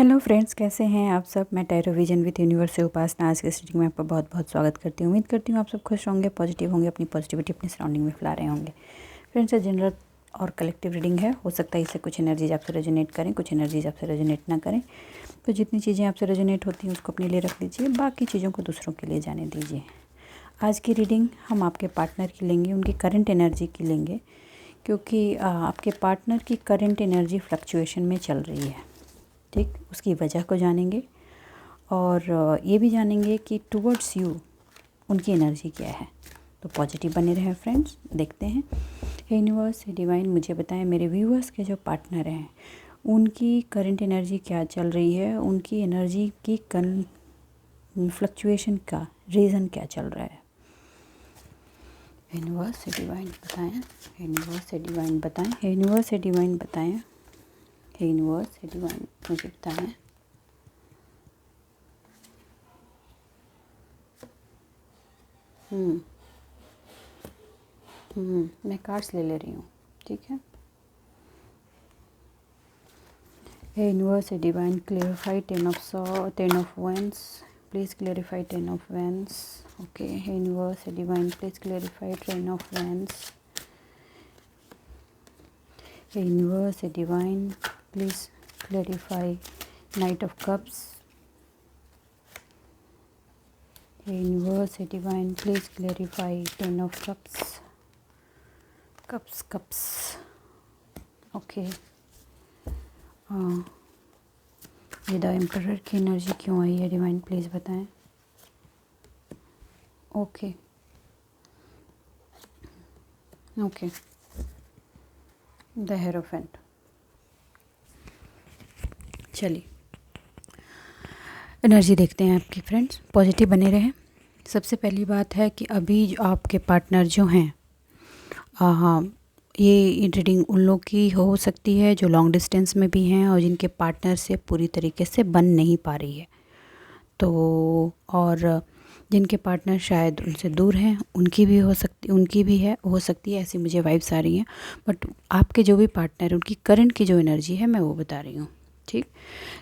Hello friends, कैसे हैं आप सब। मैं टैरो विजन विद यूनिवर्स से उपासना आज के रीडिंग में आपका बहुत बहुत स्वागत करती हूँ। उम्मीद करती हूँ आप सब खुश होंगे, पॉजिटिव होंगे, अपनी पॉजिटिविटी अपने सराउंडिंग में फैला रहे होंगे। फ्रेंड्स, ये जनरल और कलेक्टिव रीडिंग है। हो सकता है इससे कुछ एनर्जीज आपसे रेजोनेट करें, कुछ एनर्जीज आपसे रेजोनेट ना करें। तो जितनी चीज़ें आपसे रेजोनेट होती हैं उसको अपने लिए रख लीजिए, बाकी चीज़ों को दूसरों के लिए जाने दीजिए। आज की रीडिंग हम आपके पार्टनर की लेंगे, उनकी करंट एनर्जी की लेंगे, क्योंकि आपके पार्टनर की करंट एनर्जी फ्लक्चुएशन में चल रही है। ठीक, उसकी वजह को जानेंगे और ये भी जानेंगे कि टुवर्ड्स यू उनकी एनर्जी क्या है। तो पॉजिटिव बने रहें फ्रेंड्स। देखते हैं, हे यूनिवर्स, हे डिवाइन, मुझे बताएं मेरे व्यूअर्स के जो पार्टनर हैं उनकी करंट एनर्जी क्या चल रही है, उनकी एनर्जी की फ्लक्चुएशन का रीज़न क्या चल रहा है। यूनिवर्स, हे डिवाइन बताएं, यूनिवर्स, हे डिवाइन बताएं, यूनिवर्स, हे डिवाइन बताएं, यूनिवर्स, हे डिवाइन मुझे बताएं। मैं कार्ड्स ले रही हूँ, ठीक है। हे यूनिवर्स, हे divine, clarify 10 of wands, please clarify 10 of wands। Okay, हे यूनिवर्स, हे divine, please clarify 10 of wands। हे यूनिवर्स, हे divine, please clarify knight of cups. हे यूनिवर्स, हे divine, please clarify 10 of cups. Okay, ये द एम्परर की energy क्यों आई है डिवाइन, प्लीज़ बताएं। Okay, the hierophant. चलिए एनर्जी देखते हैं आपकी फ्रेंड्स, पॉजिटिव बने रहें। सबसे पहली बात है कि अभी जो आपके पार्टनर जो हैं, ये रीडिंग उन लोग की हो सकती है जो लॉन्ग डिस्टेंस में भी हैं और जिनके पार्टनर से पूरी तरीके से बन नहीं पा रही है। तो और जिनके पार्टनर शायद उनसे दूर हैं, उनकी भी हो सकती है, ऐसी मुझे वाइब्स आ रही हैं। बट आपके जो भी पार्टनर, उनकी करंट की जो एनर्जी है मैं वो बता रही हूँ, ठीक।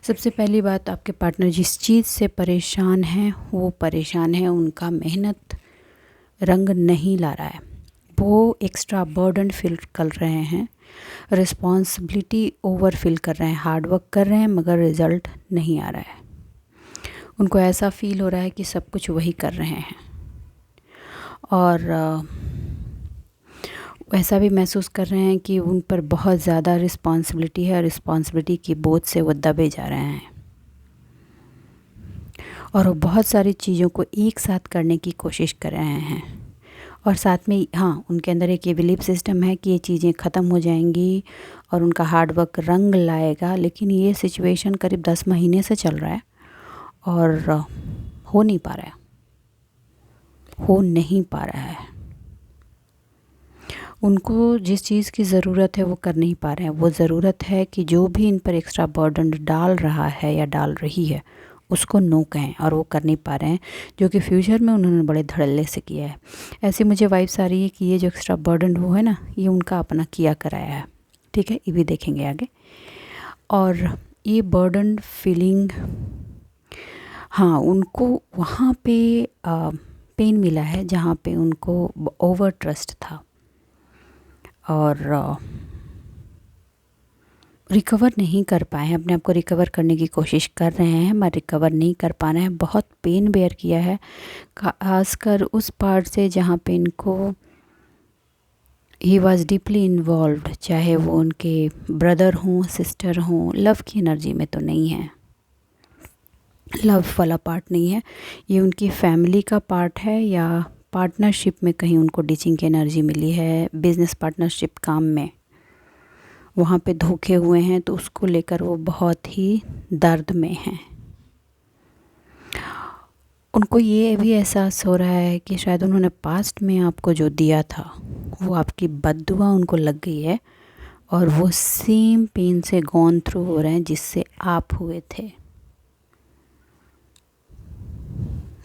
सबसे पहली बात, आपके पार्टनर जिस चीज़ से परेशान हैं वो परेशान है, उनका मेहनत रंग नहीं ला रहा है, वो एक्स्ट्रा बर्डन फील कर रहे हैं, रिस्पॉन्सिबिलिटी ओवर फील कर रहे हैं, हार्ड वर्क कर रहे हैं मगर रिज़ल्ट नहीं आ रहा है। उनको ऐसा फील हो रहा है कि सब कुछ वही कर रहे हैं और ऐसा भी महसूस कर रहे हैं कि उन पर बहुत ज़्यादा रिस्पॉन्सिबिलिटी है और रिस्पॉन्सिबिलिटी की बोझ से वो दबे जा रहे हैं और वो बहुत सारी चीज़ों को एक साथ करने की कोशिश कर रहे हैं। और साथ में उनके अंदर एक ये बिलीफ सिस्टम है कि ये चीज़ें ख़त्म हो जाएंगी और उनका हार्ड वर्क रंग लाएगा, लेकिन ये सिचुएशन करीब 10 महीने से चल रहा है और हो नहीं पा रहा है। उनको जिस चीज़ की ज़रूरत है वो कर नहीं पा रहे हैं। वो ज़रूरत है कि जो भी इन पर एक्स्ट्रा बर्डन डाल रहा है या डाल रही है उसको नो कहें, और वो कर नहीं पा रहे हैं, जो कि फ्यूचर में उन्होंने बड़े धड़ल्ले से किया है। ऐसे मुझे वाइब्स आ रही है कि ये जो एक्स्ट्रा बर्डन वो है ना, ये उनका अपना किया कराया है, ठीक है। ये भी देखेंगे आगे। और ये बर्डन फीलिंग, उनको वहाँ पे पेन मिला है जहाँ पे उनको ओवर ट्रस्ट था और रिकवर नहीं कर पाए हैं। अपने आप को रिकवर करने की कोशिश कर रहे हैं मगर रिकवर नहीं कर पा रहे हैं। बहुत पेन बेयर किया है, खासकर उस पार्ट से जहाँ पे इनको ही वॉज डीपली इन्वॉल्व्ड, चाहे वो उनके ब्रदर हों, सिस्टर हों। लव की एनर्जी में तो नहीं है, लव वाला पार्ट नहीं है, ये उनकी फैमिली का पार्ट है या पार्टनरशिप में कहीं उनको टीचिंग की एनर्जी मिली है, बिजनेस पार्टनरशिप काम में वहाँ पे धोखे हुए हैं, तो उसको लेकर वो बहुत ही दर्द में हैं। उनको ये भी एहसास हो रहा है कि शायद उन्होंने पास्ट में आपको जो दिया था वो आपकी बद्दुआ उनको लग गई है और वो सेम पेन से गॉन थ्रू हो रहे हैं जिससे आप हुए थे,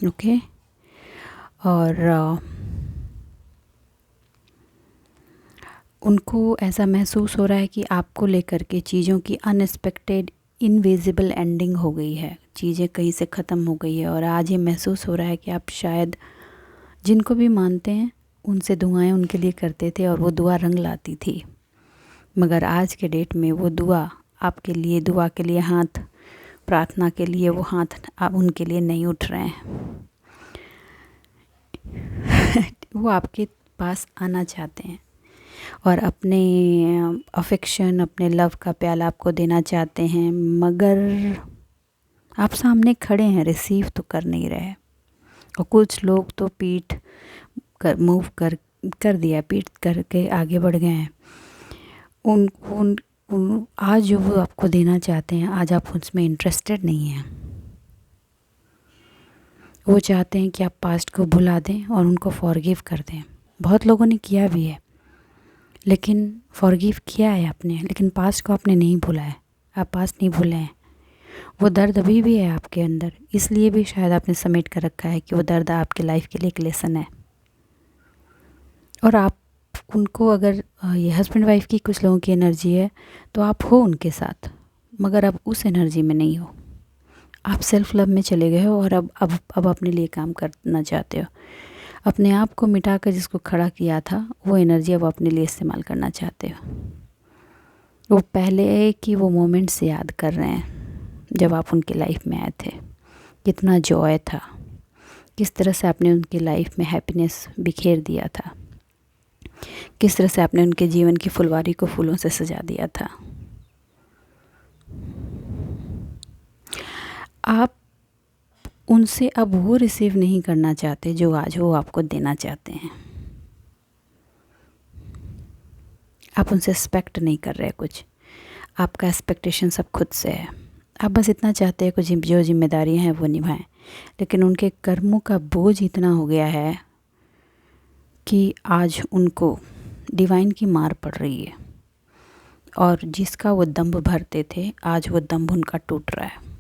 ओके। और उनको ऐसा महसूस हो रहा है कि आपको लेकर के चीज़ों की अनएक्सपेक्टेड इनविजिबल एंडिंग हो गई है, चीज़ें कहीं से ख़त्म हो गई है और आज ये महसूस हो रहा है कि आप शायद जिनको भी मानते हैं उनसे दुआएं उनके लिए करते थे और वो दुआ रंग लाती थी, मगर आज के डेट में वो दुआ आपके लिए, दुआ के लिए हाथ, प्रार्थना के लिए वो हाथ आप उनके लिए नहीं उठ रहे हैं। वो आपके पास आना चाहते हैं और अपने अफेक्शन, अपने लव का प्याला आपको देना चाहते हैं, मगर आप सामने खड़े हैं, रिसीव तो कर नहीं रहे। और कुछ लोग तो पीठ कर मूव कर दिया, पीठ करके आगे बढ़ गए हैं। आज जो वो आपको देना चाहते हैं, आज आप उसमें इंटरेस्टेड नहीं हैं। वो चाहते हैं कि आप पास्ट को भुला दें और उनको फॉरगिव कर दें। बहुत लोगों ने किया भी है, लेकिन फॉरगिव किया है आपने, लेकिन पास्ट को आपने नहीं भूला है। आप पास्ट नहीं भूले हैं। वो दर्द अभी भी है आपके अंदर, इसलिए भी शायद आपने समेट कर रखा है कि वो दर्द आपके लाइफ के लिए एक लेसन है। और आप उनको, अगर ये हस्बैंड वाइफ की कुछ लोगों की एनर्जी है तो आप हो उनके साथ, मगर अब उस एनर्जी में नहीं हो। आप सेल्फ लव में चले गए हो और अब अपने लिए काम करना चाहते हो। अपने आप को मिटाकर जिसको खड़ा किया था वो एनर्जी अब अपने लिए इस्तेमाल करना चाहते हो। वो पहले की वो मोमेंट्स याद कर रहे हैं जब आप उनकी लाइफ में आए थे, कितना जॉय था, किस तरह से आपने उनकी लाइफ में हैप्पीनेस बिखेर दिया था, किस तरह से आपने उनके जीवन की फुलवारी को फूलों से सजा दिया था। आप उनसे अब वो रिसीव नहीं करना चाहते जो आज वो आपको देना चाहते हैं। आप उनसे एक्सपेक्ट नहीं कर रहे कुछ, आपका एक्सपेक्टेशन सब खुद से है। आप बस इतना चाहते हैं कुछ जो जिम्मेदारियां हैं वो निभाएं, लेकिन उनके कर्मों का बोझ इतना हो गया है कि आज उनको डिवाइन की मार पड़ रही है और जिसका वो दम्भ भरते थे आज वो दम्भ उनका टूट रहा है।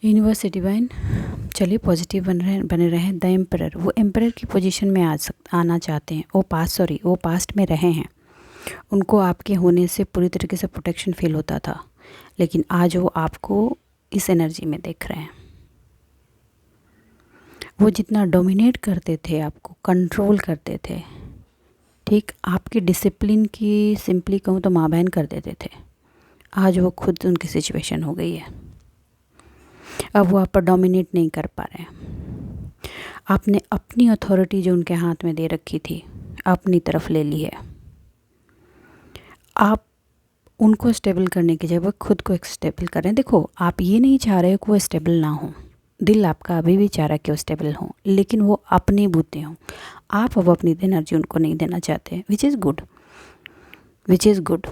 यूनिवर्स डिवाइन, चलिए पॉजिटिव बने रहें। द एम्परर, वो एम्परर की पोजीशन में आना चाहते हैं। वो पास्ट में रहे हैं, उनको आपके होने से पूरी तरीके से प्रोटेक्शन फील होता था, लेकिन आज वो आपको इस एनर्जी में देख रहे हैं। वो जितना डोमिनेट करते थे, आपको कंट्रोल करते थे, ठीक, आपकी डिसिप्लिन की सिंपली कहूँ तो माँ बहन कर देते थे, आज वो खुद उनकी सिचुएशन हो गई है। अब वो आप पर डोमिनेट नहीं कर पा रहे हैं। आपने अपनी अथॉरिटी जो उनके हाथ में दे रखी थी अपनी तरफ ले ली है। आप उनको स्टेबल करने की जगह खुद को स्टेबल करें। देखो, आप ये नहीं चाह रहे कि वो स्टेबल ना हो, दिल आपका अभी भी चाह रहा है कि वो स्टेबल हो, लेकिन वो अपनी बूते हों। आप अब अपनी एनर्जी उनको नहीं देना चाहते, विच इज़ गुड।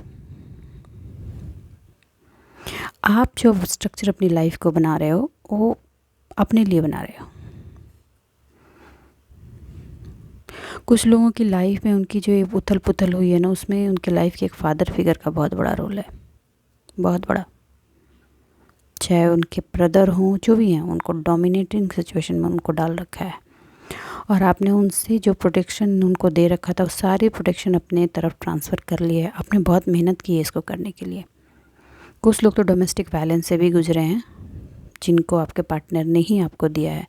आप जो स्ट्रक्चर अपनी लाइफ को बना रहे हो वो अपने लिए बना रहे हो। कुछ लोगों की लाइफ में उनकी जो उथल पुथल हुई है ना, उसमें उनके लाइफ के एक फादर फिगर का बहुत बड़ा रोल है, बहुत बड़ा। चाहे उनके ब्रदर हों, जो भी हैं, उनको डोमिनेटिंग सिचुएशन में उनको डाल रखा है और आपने उनसे जो प्रोटेक्शन उनको दे रखा था वो सारी प्रोटेक्शन अपने तरफ ट्रांसफ़र कर लिया है। आपने बहुत मेहनत की है इसको करने के लिए। कुछ लोग तो डोमेस्टिक वायलेंस से भी गुजरे हैं जिनको आपके पार्टनर ने ही आपको दिया है।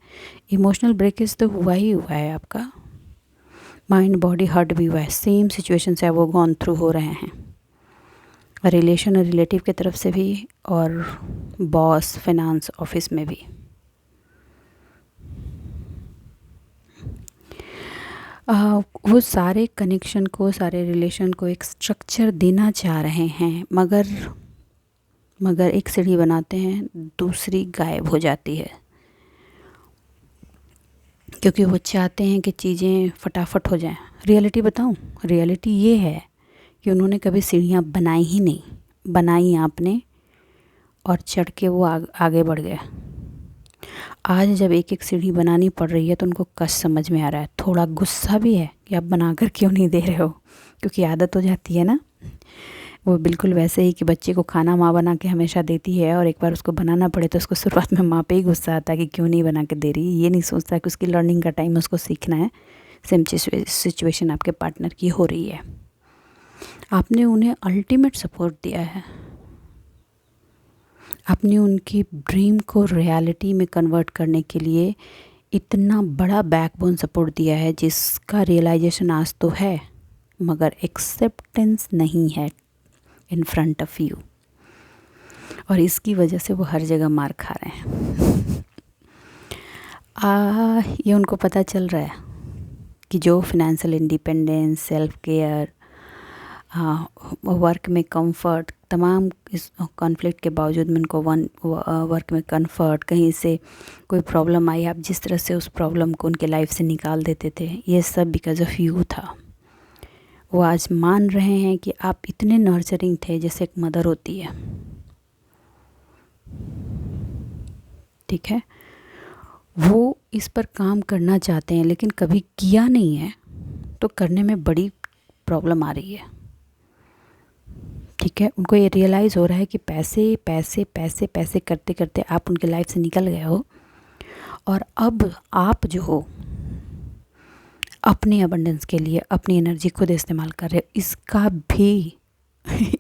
इमोशनल ब्रेकेज तो हुआ ही हुआ है, आपका माइंड बॉडी हर्ट भी हुआ है। सेम सिचुएशन से वो गॉन थ्रू हो रहे हैं, रिलेशन और रिलेटिव की तरफ से भी और बॉस, फाइनेंस, ऑफिस में भी। वो सारे कनेक्शन को, सारे रिलेशन को एक स्ट्रक्चर देना चाह रहे हैं, मगर एक सीढ़ी बनाते हैं, दूसरी गायब हो जाती है, क्योंकि वो चाहते हैं कि चीज़ें फटाफट हो जाएं। रियलिटी बताऊं, रियलिटी ये है कि उन्होंने कभी सीढ़ियाँ बनाई ही नहीं, बनाई आपने और चढ़ के वो आगे बढ़ गया। आज जब एक एक सीढ़ी बनानी पड़ रही है तो उनको कष्ट समझ में आ रहा है, थोड़ा गुस्सा भी है कि आप बनाकर क्यों नहीं दे रहे हो, क्योंकि आदत हो जाती है ना। वो बिल्कुल वैसे ही कि बच्चे को खाना माँ बना के हमेशा देती है और एक बार उसको बनाना पड़े तो उसको शुरुआत में माँ पे ही गुस्सा आता है कि क्यों नहीं बना के दे रही, ये नहीं सोचता कि उसकी लर्निंग का टाइम उसको सीखना है। सेम सिचुएशन आपके पार्टनर की हो रही है। आपने उन्हें अल्टीमेट सपोर्ट दिया है, आपने उनकी ड्रीम को रियलिटी में कन्वर्ट करने के लिए इतना बड़ा बैकबोन सपोर्ट दिया है, जिसका रियलाइजेशन आज तो है मगर एक्सेप्टेंस नहीं है इन फ्रंट ऑफ यू, और इसकी वजह से वो हर जगह मार खा रहे हैं। ये उनको पता चल रहा है कि जो financial independence, self care, work में कंफर्ट, तमाम इस कॉन्फ्लिक्ट के बावजूद में उनको वर्क में कंफर्ट, कहीं से कोई प्रॉब्लम आई, आप जिस तरह से उस प्रॉब्लम को उनके लाइफ से निकाल देते थे, ये सब बिकॉज ऑफ यू था। वो आज मान रहे हैं कि आप इतने नर्चरिंग थे जैसे एक मदर होती है, ठीक है। वो इस पर काम करना चाहते हैं लेकिन कभी किया नहीं है, तो करने में बड़ी प्रॉब्लम आ रही है, ठीक है। उनको ये रियलाइज़ हो रहा है कि पैसे पैसे पैसे पैसे करते करते आप उनके लाइफ से निकल गए हो, और अब आप जो हो अपनी अबंडेंस के लिए अपनी एनर्जी खुद इस्तेमाल कर रहे हो, इसका भी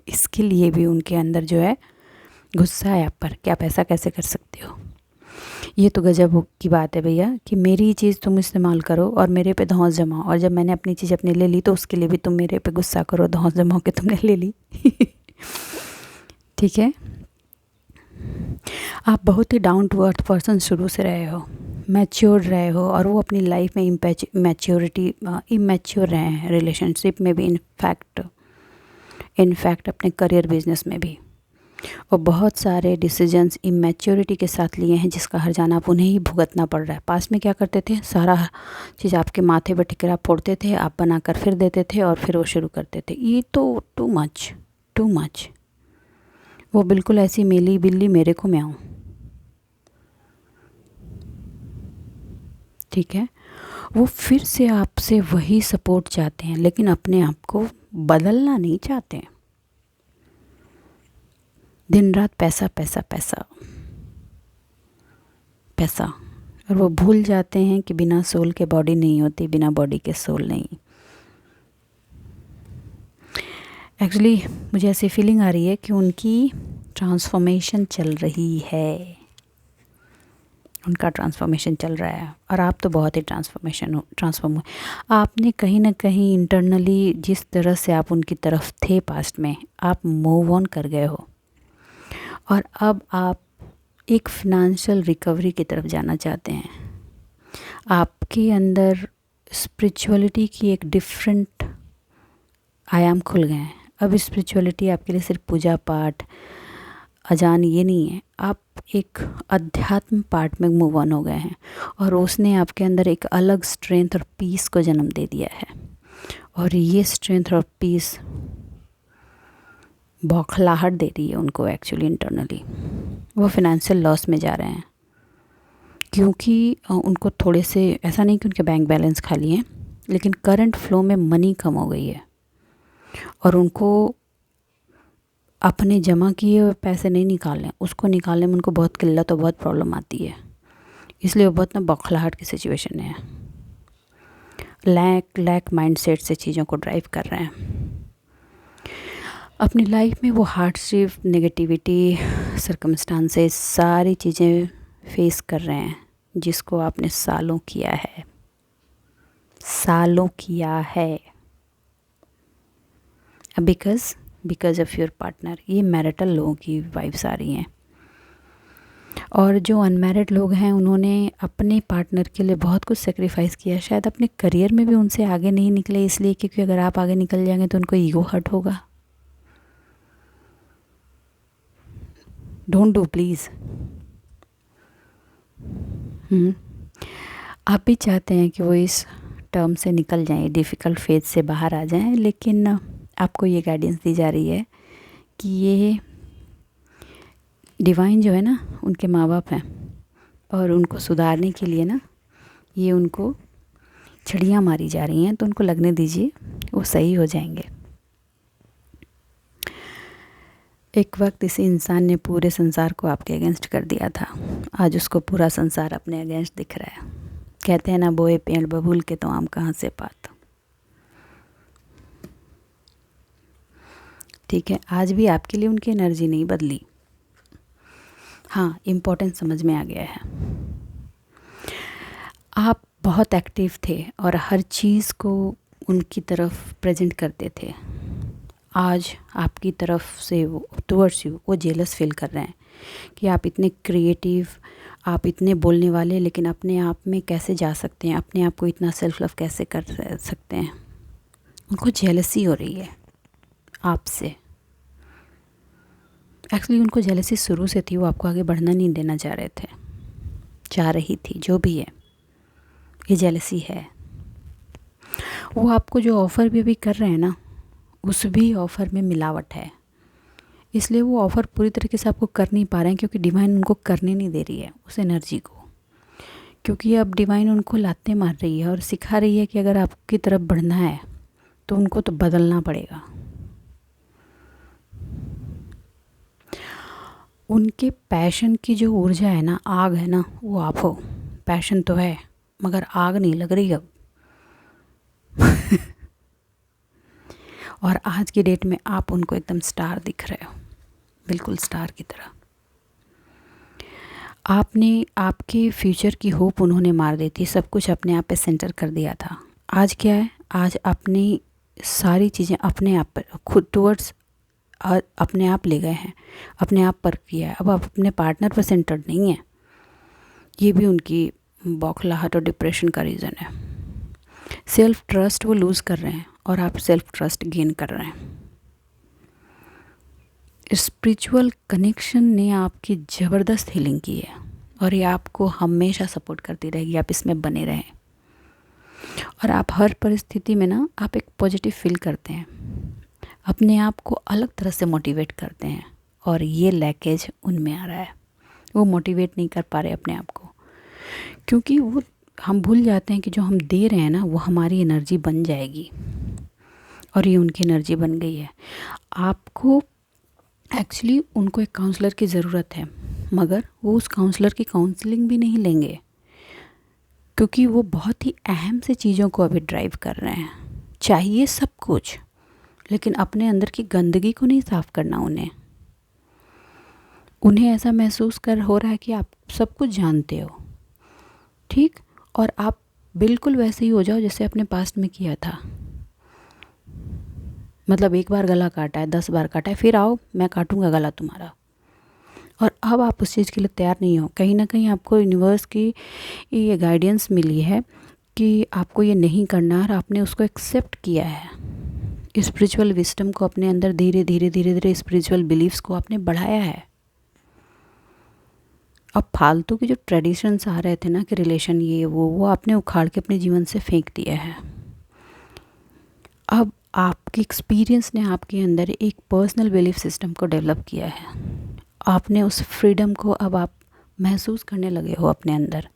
इसके लिए भी उनके अंदर जो है गुस्सा है आप पर कि आप ऐसा कैसे कर सकते हो। ये तो गजब की बात है भैया कि मेरी चीज़ तुम इस्तेमाल करो और मेरे पे धौंस जमाओ, और जब मैंने अपनी चीज़ अपने ले ली तो उसके लिए भी तुम मेरे पे गुस्सा करो, धौंस जमाओ कि तुमने ले ली। ठीक है। आप बहुत ही डाउन टू अर्थ पर्सन शुरू से रहे हो, मैच्योर रहे हो, और वो अपनी लाइफ में इमेच्योर रहे हैं, रिलेशनशिप में भी, इनफैक्ट अपने करियर बिजनेस में भी, और बहुत सारे डिसीजंस इमेच्योरिटी के साथ लिए हैं, जिसका हर जाना आप उन्हें ही भुगतना पड़ रहा है। पास में क्या करते थे, सारा चीज़ आपके माथे पर ठिकरा फोड़ते थे, आप बनाकर फिर देते थे और फिर वो शुरू करते थे। ये तो टू मच। वो बिल्कुल ऐसी मेली बिल्ली मेरे को मैं आऊँ, ठीक है। वो फिर से आपसे वही सपोर्ट चाहते हैं, लेकिन अपने आप को बदलना नहीं चाहते हैं। दिन रात पैसा पैसा पैसा पैसा, और वो भूल जाते हैं कि बिना सोल के बॉडी नहीं होती, बिना बॉडी के सोल नहीं। एक्चुअली मुझे ऐसी फीलिंग आ रही है कि उनकी ट्रांसफॉर्मेशन चल रही है, उनका ट्रांसफॉर्मेशन चल रहा है, और आप तो बहुत ही ट्रांसफॉर्म हुए। आपने कहीं ना कहीं इंटरनली जिस तरह से आप उनकी तरफ थे पास्ट में, आप मूव ऑन कर गए हो, और अब आप एक फिनेंशियल रिकवरी की तरफ जाना चाहते हैं। आपके अंदर स्पिरिचुअलिटी की एक डिफरेंट आयाम खुल गए हैं। अब स्पिरिचुअलिटी आपके लिए सिर्फ पूजा पाठ, अजान ये नहीं है, आप एक अध्यात्म पार्ट में मूव ऑन हो गए हैं, और उसने आपके अंदर एक अलग स्ट्रेंथ और पीस को जन्म दे दिया है। और ये स्ट्रेंथ और पीस बौखलाहट दे रही है उनको एक्चुअली इंटरनली। वो फिनेंशियल लॉस में जा रहे हैं, क्योंकि उनको थोड़े से, ऐसा नहीं कि उनके बैंक बैलेंस खाली हैं, लेकिन करंट फ्लो में मनी कम हो गई है, और उनको अपने जमा किए हुए पैसे नहीं निकालने, उसको निकालने में उनको बहुत किल्लत और बहुत प्रॉब्लम आती है। इसलिए वो बहुत ना बौखलाहट की सिचुएशन में है, लैक माइंडसेट से चीज़ों को ड्राइव कर रहे हैं। अपनी लाइफ में वो हार्डशिप, नेगेटिविटी, सर्कमस्टांसेस, सारी चीज़ें फेस कर रहे हैं, जिसको आपने सालों किया है बिकॉज ऑफ योर पार्टनर। ये मैरिटल लोगों की वाइब्स आ रही हैं, और जो अनमैरिड लोग हैं उन्होंने अपने पार्टनर के लिए बहुत कुछ सेक्रीफाइस किया, शायद अपने करियर में भी उनसे आगे नहीं निकले इसलिए, क्योंकि अगर आप आगे निकल जाएंगे तो उनको ईगो हर्ट होगा। Don't do please. आप भी चाहते हैं कि वो इस टर्म से निकल जाएं, डिफ़िकल्ट फेज से बाहर आ जाएं, लेकिन आपको ये गाइडेंस दी जा रही है कि ये डिवाइन जो है ना, उनके माँ बाप हैं, और उनको सुधारने के लिए ना ये उनको छड़ियाँ मारी जा रही हैं, तो उनको लगने दीजिए, वो सही हो जाएंगे। एक वक्त इसी इंसान ने पूरे संसार को आपके अगेंस्ट कर दिया था, आज उसको पूरा संसार अपने अगेंस्ट दिख रहा है। कहते हैं ना, बोए पेड़ बबूल के तो आम कहाँ से पात। ठीक है, आज भी आपके लिए उनकी एनर्जी नहीं बदली। हाँ, इम्पोर्टेंस समझ में आ गया है। आप बहुत एक्टिव थे और हर चीज़ को उनकी तरफ प्रेजेंट करते थे। आज आपकी तरफ से वो टुवर्ड्स यू वो जेलस फील कर रहे हैं कि आप इतने क्रिएटिव, आप इतने बोलने वाले, लेकिन अपने आप में कैसे जा सकते हैं, अपने आप को इतना सेल्फ लव कैसे कर सकते हैं। उनको जेलसी हो रही है आपसे। एक्चुअली उनको जेलसी शुरू से थी, वो आपको आगे बढ़ना नहीं देना चाह रहे थे, चाह रही थी, जो भी है, ये जेलसी है। वो आपको जो ऑफ़र भी अभी कर रहे हैं ना, उस भी ऑफ़र में मिलावट है, इसलिए वो ऑफ़र पूरी तरीके से आपको कर नहीं पा रहे हैं, क्योंकि डिवाइन उनको करने नहीं दे रही है उस एनर्जी को। क्योंकि अब डिवाइन उनको लाते मार रही है और सिखा रही है कि अगर आपकी तरफ बढ़ना है तो उनको तो बदलना पड़ेगा। उनके पैशन की जो ऊर्जा है ना, आग है ना, वो आप हो। पैशन तो है मगर आग नहीं लग रही अब। और आज की डेट में आप उनको एकदम स्टार दिख रहे हो, बिल्कुल स्टार की तरह। आपने आपके फ्यूचर की होप उन्होंने मार दी थी, सब कुछ अपने आप पे सेंटर कर दिया था। आज क्या है, आज अपनी सारी चीज़ें अपने आप पर खुद टुवर्ड्स अपने आप ले गए हैं, अपने आप पर किया है। अब आप अपने पार्टनर पर सेंटर्ड नहीं है। ये भी उनकी बौखलाहट और डिप्रेशन का रीज़न है। सेल्फ ट्रस्ट वो लूज़ कर रहे हैं और आप सेल्फ ट्रस्ट गेन कर रहे हैं। स्पिरिचुअल कनेक्शन ने आपकी ज़बरदस्त हीलिंग की है और ये आपको हमेशा सपोर्ट करती रहेगी। आप इसमें बने रहें और आप हर परिस्थिति में ना, आप एक पॉजिटिव फील करते हैं, अपने आप को अलग तरह से मोटिवेट करते हैं। और ये लैकेज उनमें आ रहा है, वो मोटिवेट नहीं कर पा रहे अपने आप को, क्योंकि वो हम भूल जाते हैं कि जो हम दे रहे हैं ना, वो हमारी एनर्जी बन जाएगी। और ये उनकी एनर्जी बन गई है। आपको एक्चुअली उनको एक काउंसलर की ज़रूरत है, मगर वो उस काउंसलर की काउंसलिंग भी नहीं लेंगे, क्योंकि वो बहुत ही अहम से चीज़ों को अभी ड्राइव कर रहे हैं। चाहिए सब कुछ, लेकिन अपने अंदर की गंदगी को नहीं साफ़ करना उन्हें ऐसा महसूस कर हो रहा है कि आप सब कुछ जानते हो, ठीक, और आप बिल्कुल वैसे ही हो जाओ जैसे अपने पास्ट में किया था। मतलब एक बार गला काटा है, 10 बार काटा है, फिर आओ मैं काटूंगा गला तुम्हारा। और अब आप उस चीज़ के लिए तैयार नहीं हो। कहीं ना कहीं आपको यूनिवर्स की ये गाइडेंस मिली है कि आपको ये नहीं करना, और आपने उसको एक्सेप्ट किया है। स्पिरिचुअल विस्डम को अपने अंदर धीरे धीरे स्पिरिचुअल बिलीव्स को आपने बढ़ाया है। अब फालतू के जो ट्रेडिशंस आ रहे थे ना कि रिलेशन ये वो आपने उखाड़ के अपने जीवन से फेंक दिया है। अब आपके एक्सपीरियंस ने आपके अंदर एक पर्सनल बिलीफ सिस्टम को डेवलप किया है। आपने उस फ्रीडम को अब आप महसूस करने लगे हो अपने अंदर।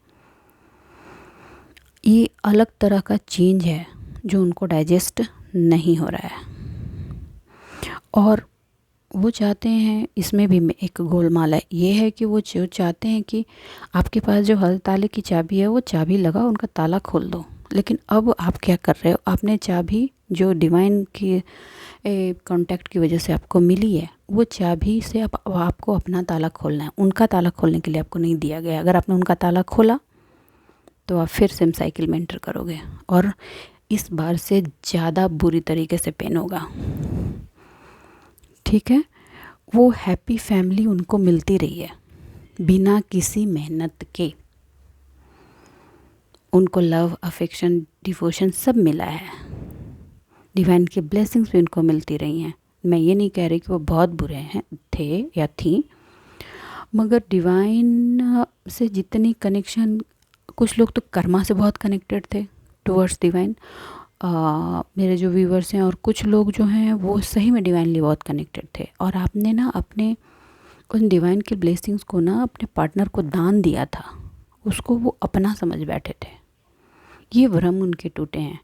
ये अलग तरह का चेंज है जो उनको डाइजेस्ट नहीं हो रहा है, और वो चाहते हैं, इसमें भी एक गोलमाल है, ये है कि वो जो चाहते हैं कि आपके पास जो हर ताले की चाबी है, वो चाबी लगाओ, उनका ताला खोल दो। लेकिन अब आप क्या कर रहे हो, आपने चाबी जो डिवाइन की कांटेक्ट की वजह से आपको मिली है, वो चाबी से आपको अपना ताला खोलना है। उनका ताला खोलने के लिए आपको नहीं दिया गया। अगर आपने उनका ताला खोला तो आप फिर सेम साइकिल में एंटर करोगे, और इस बार से ज़्यादा बुरी तरीके से पेन होगा, ठीक है। वो हैप्पी फैमिली उनको मिलती रही है बिना किसी मेहनत के। उनको लव, अफेक्शन, डिवोशन सब मिला है। डिवाइन की ब्लेसिंग्स भी उनको मिलती रही हैं। मैं ये नहीं कह रही कि वो बहुत बुरे हैं, थे या थी, मगर डिवाइन से जितनी कनेक्शन, कुछ लोग तो कर्मा से बहुत कनेक्टेड थे टुवर्ड्स डिवाइन। मेरे जो व्यूवर्स हैं, और कुछ लोग जो हैं वो सही में डिवाइनली बहुत कनेक्टेड थे। और आपने ना अपने उन डिवाइन के ब्लेसिंग्स को ना अपने पार्टनर को दान दिया था, उसको वो अपना समझ बैठे थे। ये भ्रम उनके टूटे हैं।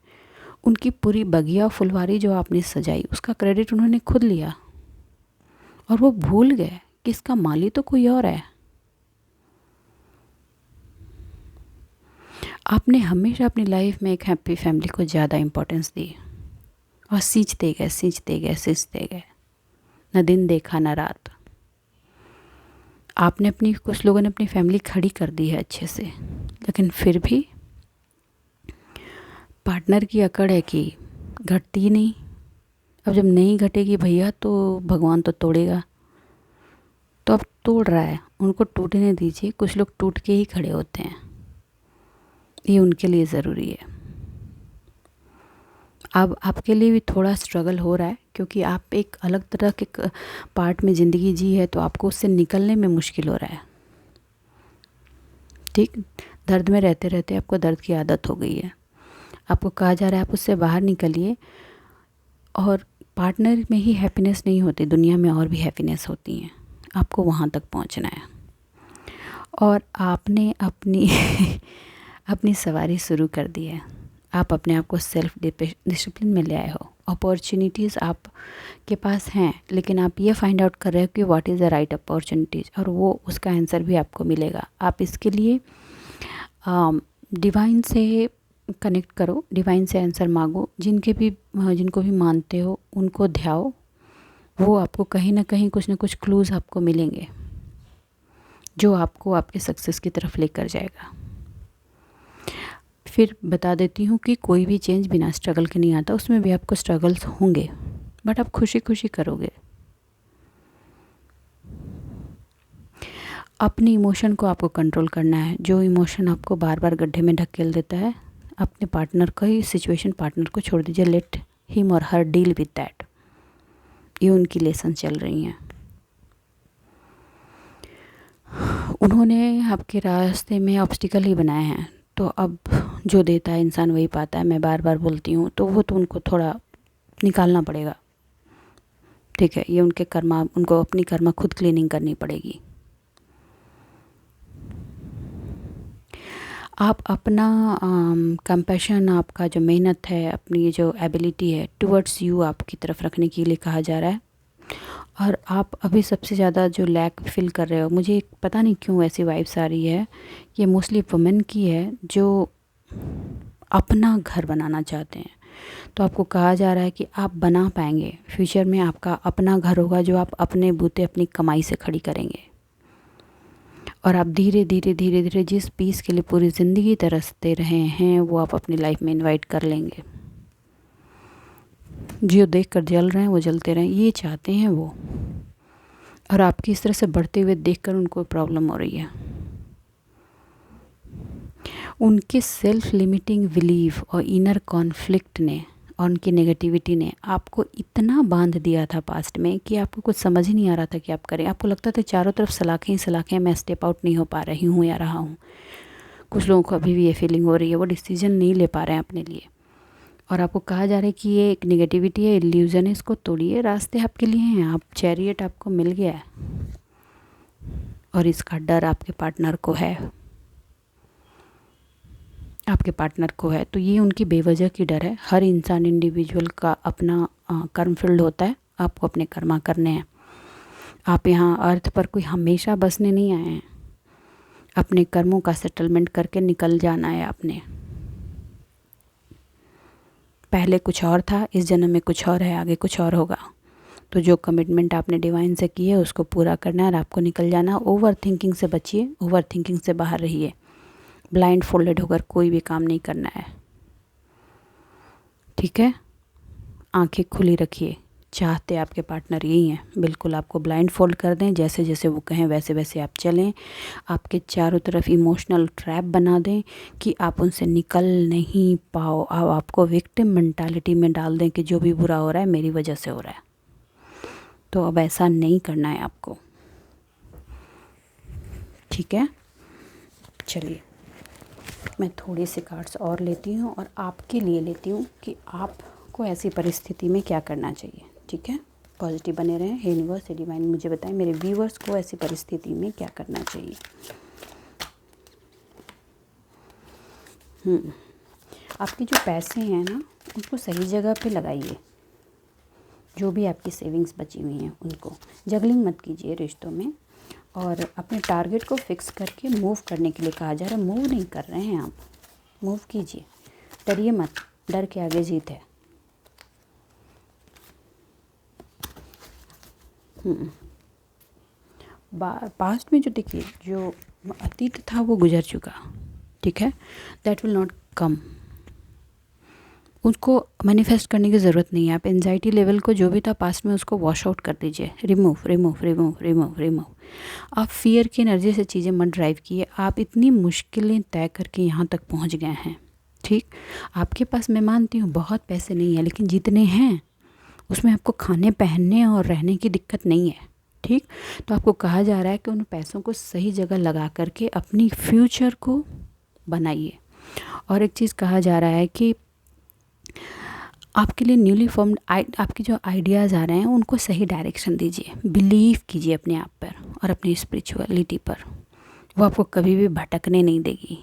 उनकी पूरी बगिया फुलवारी जो आपने सजाई, उसका क्रेडिट उन्होंने खुद लिया, और वो भूल गए कि इसका माली तो कोई और है। आपने हमेशा अपनी लाइफ में एक हैप्पी फैमिली को ज़्यादा इम्पोर्टेंस दी, और सींचते गए। न दिन देखा न रात। आपने अपनी, कुछ लोगों ने अपनी फैमिली खड़ी कर दी है अच्छे से, लेकिन फिर भी पार्टनर की अकड़ है कि घटती ही नहीं। अब जब नहीं घटेगी भैया तो भगवान तो तोड़ेगा, तो अब तोड़ रहा है, उनको टूटने दीजिए। कुछ लोग टूट के ही खड़े होते हैं, ये उनके लिए ज़रूरी है। अब आपके लिए भी थोड़ा स्ट्रगल हो रहा है, क्योंकि आप एक अलग तरह के पार्ट में ज़िंदगी जी है, तो आपको उससे निकलने में मुश्किल हो रहा है। ठीक, दर्द में रहते रहते आपको दर्द की आदत हो गई है। आपको कहा जा रहा है आप उससे बाहर निकलिए, और पार्टनर में ही हैप्पीनेस नहीं होती, दुनिया में और भी हैप्पीनेस होती हैं। आपको वहाँ तक पहुँचना है, और आपने अपनी अपनी सवारी शुरू कर दी है। आप अपने आप को सेल्फ डिसिप्लिन में ले आए हो। अपॉर्चुनिटीज़ आपके पास हैं, लेकिन आप ये फाइंड आउट कर रहे हो कि what is the right opportunities, और वो उसका आंसर भी आपको मिलेगा। आप इसके लिए डिवाइन से कनेक्ट करो, डिवाइन से आंसर मांगो। जिनको भी मानते हो उनको ध्याओ, वो आपको कहीं ना कहीं कुछ ना कुछ क्लूज़ आपको मिलेंगे जो आपको आपके सक्सेस की तरफ लेकर जाएगा। फिर बता देती हूँ कि कोई भी चेंज बिना स्ट्रगल के नहीं आता, उसमें भी आपको स्ट्रगल्स होंगे, बट आप खुशी खुशी करोगे। अपनी इमोशन को आपको कंट्रोल करना है। जो इमोशन आपको बार बार गड्ढे में ढकेल देता है, अपने पार्टनर का ही सिचुएशन, पार्टनर को छोड़ दीजिए। लेट हिम और हर डील विद दैट। ये उनकी लेसन चल रही हैं। उन्होंने आपके रास्ते में ऑब्स्टिकल ही बनाए हैं, तो अब जो देता है इंसान वही पाता है, मैं बार बार बोलती हूँ। तो वो तो उनको थोड़ा निकालना पड़ेगा, ठीक है। ये उनके कर्मा, उनको अपनी कर्मा खुद क्लीनिंग करनी पड़ेगी। आप अपना कंपैशन, आपका जो मेहनत है, अपनी जो एबिलिटी है टुवर्ड्स यू आपकी तरफ रखने के लिए कहा जा रहा है। और आप अभी सबसे ज़्यादा जो लैक फील कर रहे हो, मुझे पता नहीं क्यों ऐसी वाइब्स आ रही है, ये मोस्टली वुमेन की है जो अपना घर बनाना चाहते हैं। तो आपको कहा जा रहा है कि आप बना पाएंगे, फ्यूचर में आपका अपना घर होगा जो आप अपने बूते अपनी कमाई से खड़ी करेंगे। और आप धीरे धीरे धीरे धीरे जिस पीस के लिए पूरी ज़िंदगी तरसते रहे हैं, वो आप अपनी लाइफ में इनवाइट कर लेंगे। जो देख कर जल रहे हैं वो जलते रहें, ये चाहते हैं वो। और आपकी इस तरह से बढ़ते हुए देखकर उनको प्रॉब्लम हो रही है। उनके सेल्फ लिमिटिंग बिलीव और इनर कॉन्फ्लिक्ट ने और उनकी नेगेटिविटी ने आपको इतना बांध दिया था पास्ट में कि आपको कुछ समझ ही नहीं आ रहा था कि आप करें। आपको लगता था चारों तरफ सलाखें ही सलाखें, मैं स्टेप आउट नहीं हो पा रही हूँ या रहा हूँ। कुछ लोगों को अभी भी ये फीलिंग हो रही है, वो डिसीजन नहीं ले पा रहे हैं अपने लिए। और आपको कहा जा रहा है कि ये एक नेगेटिविटी है, इल्यूज़न है, इसको तोड़िए, रास्ते आपके लिए हैं। आप चैरियट आपको मिल गया है, और इसका डर आपके पार्टनर को है, आपके पार्टनर को है। तो ये उनकी बेवजह की डर है। हर इंसान इंडिविजुअल का अपना कर्म फील्ड होता है, आपको अपने कर्मा करने हैं। आप यहाँ अर्थ पर कोई हमेशा बसने नहीं आए हैं, अपने कर्मों का सेटलमेंट करके निकल जाना है आपने। पहले कुछ और था, इस जन्म में कुछ और है, आगे कुछ और होगा। तो जो कमिटमेंट आपने डिवाइन से की है उसको पूरा करना है और आपको निकल जाना। ओवर थिंकिंग से बचिए, ओवर थिंकिंग से बाहर रहिए। ब्लाइंड फोल्डेड होकर कोई भी काम नहीं करना है, ठीक है। आंखें खुली रखिए, चाहते आपके पार्टनर यही हैं, बिल्कुल आपको ब्लाइंड फोल्ड कर दें, जैसे जैसे वो कहें वैसे वैसे आप चलें। आपके चारों तरफ इमोशनल ट्रैप बना दें कि आप उनसे निकल नहीं पाओ। अब आपको विक्टिम मेंटालिटी में डाल दें कि जो भी बुरा हो रहा है मेरी वजह से हो रहा है। तो अब ऐसा नहीं करना है आपको, ठीक है। चलिए मैं थोड़ी सी कार्ड्स और लेती हूँ और आपके लिए लेती हूँ कि आपको ऐसी परिस्थिति में क्या करना चाहिए, ठीक है। पॉजिटिव बने रहें। हे यूनिवर्स, हे डिवाइन, मुझे बताएं मेरे व्यूवर्स को ऐसी परिस्थिति में क्या करना चाहिए। आपके जो पैसे हैं ना, उनको सही जगह पे लगाइए। जो भी आपकी सेविंग्स बची हुई हैं उनको जगलिंग मत कीजिए रिश्तों में, और अपने टारगेट को फिक्स करके मूव करने के लिए कहा जा रहा है। मूव नहीं कर रहे हैं आप, मूव कीजिए, डरिए मत, डर के आगे जीत है। पास्ट में जो देखिए, जो अतीत था वो गुजर चुका, ठीक है, दैट विल नॉट कम। उसको मैनिफेस्ट करने की ज़रूरत नहीं है। आप एंजाइटी लेवल को जो भी था पास्ट में उसको वॉश आउट कर दीजिए, remove remove remove remove remove. आप फियर की एनर्जी से चीज़ें मत ड्राइव किए। आप इतनी मुश्किलें तय करके यहाँ तक पहुँच गए हैं, ठीक। आपके पास, मैं मानती हूँ, बहुत पैसे नहीं है, लेकिन जितने हैं उसमें आपको खाने पहनने और रहने की दिक्कत नहीं है, ठीक। तो आपको कहा जा रहा है कि उन पैसों को सही जगह लगा करके अपनी फ्यूचर को बनाइए। और एक चीज़ कहा जा रहा है कि आपके लिए न्यूली फॉर्म्ड आपके जो आइडियाज़ आ रहे हैं उनको सही डायरेक्शन दीजिए, बिलीव कीजिए अपने आप पर और अपनी स्पिरिचुअलिटी पर। वो आपको कभी भी भटकने नहीं देगी।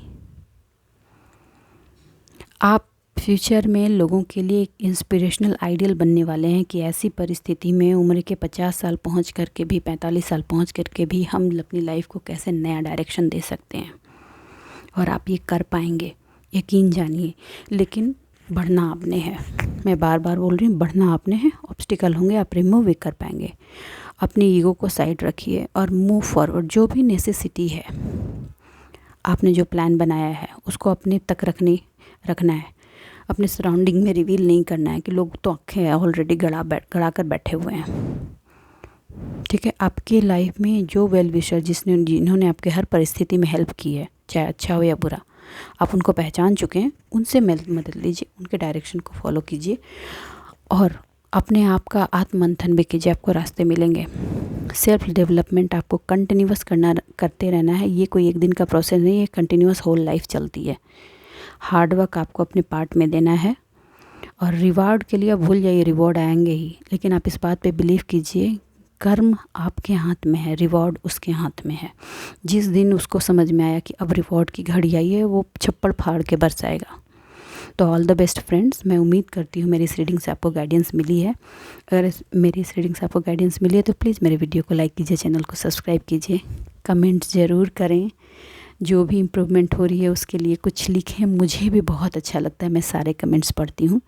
आप फ्यूचर में लोगों के लिए एक इंस्पिरेशनल आइडियल बनने वाले हैं कि ऐसी परिस्थिति में उम्र के 50 साल पहुंच करके भी, 45 साल पहुंच करके भी हम अपनी लाइफ को कैसे नया डायरेक्शन दे सकते हैं। और आप ये कर पाएंगे, यकीन जानिए। लेकिन बढ़ना आपने है, मैं बार बार बोल रही हूँ, बढ़ना आपने है। ऑब्स्टिकल होंगे, आप रिमूव भी कर पाएंगे। अपनी ईगो को साइड रखिए और मूव फॉरवर्ड। जो भी नेसेसिटी है, आपने जो प्लान बनाया है उसको अपने तक रखना है। अपने सराउंडिंग में रिवील नहीं करना है कि लोग तो आँखें ऑलरेडी गड़ा कर बैठे हुए हैं, ठीक है। आपकी लाइफ में जो वेल विशर जिन्होंने आपके हर परिस्थिति में हेल्प की है, चाहे अच्छा हो या बुरा, आप उनको पहचान चुके हैं। उनसे मदद लीजिए, उनके डायरेक्शन को फॉलो कीजिए और अपने आप का आत्ममंथन भी कीजिए, आपको रास्ते मिलेंगे। सेल्फ डेवलपमेंट आपको कंटिन्यूअस करते रहना है। ये कोई एक दिन का प्रोसेस नहीं है, कंटिन्यूअस होल लाइफ चलती है। हार्ड वर्क आपको अपने पार्ट में देना है और रिवार्ड के लिए आप भूल जाइए, रिवॉर्ड आएंगे ही। लेकिन आप इस बात पे बिलीव कीजिए, कर्म आपके हाथ में है, रिवॉर्ड उसके हाथ में है। जिस दिन उसको समझ में आया कि अब रिवॉर्ड की घड़ी आई है, वो छप्पड़ फाड़ के बरसाएगा। तो ऑल द बेस्ट फ्रेंड्स। मैं उम्मीद करती हूँ मेरी इस रीडिंग से आपको गाइडेंस मिली है। अगर मेरी इस रीडिंग से आपको गाइडेंस मिली है तो प्लीज़ मेरे वीडियो को लाइक कीजिए, चैनल को सब्सक्राइब कीजिए, कमेंट्स ज़रूर करें। जो भी इम्प्रूवमेंट हो रही है उसके लिए कुछ लिखें, मुझे भी बहुत अच्छा लगता है। मैं सारे कमेंट्स पढ़ती हूँ।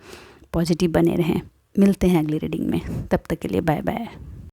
पॉजिटिव बने रहें। मिलते हैं अगली रीडिंग में, तब तक के लिए बाय बाय।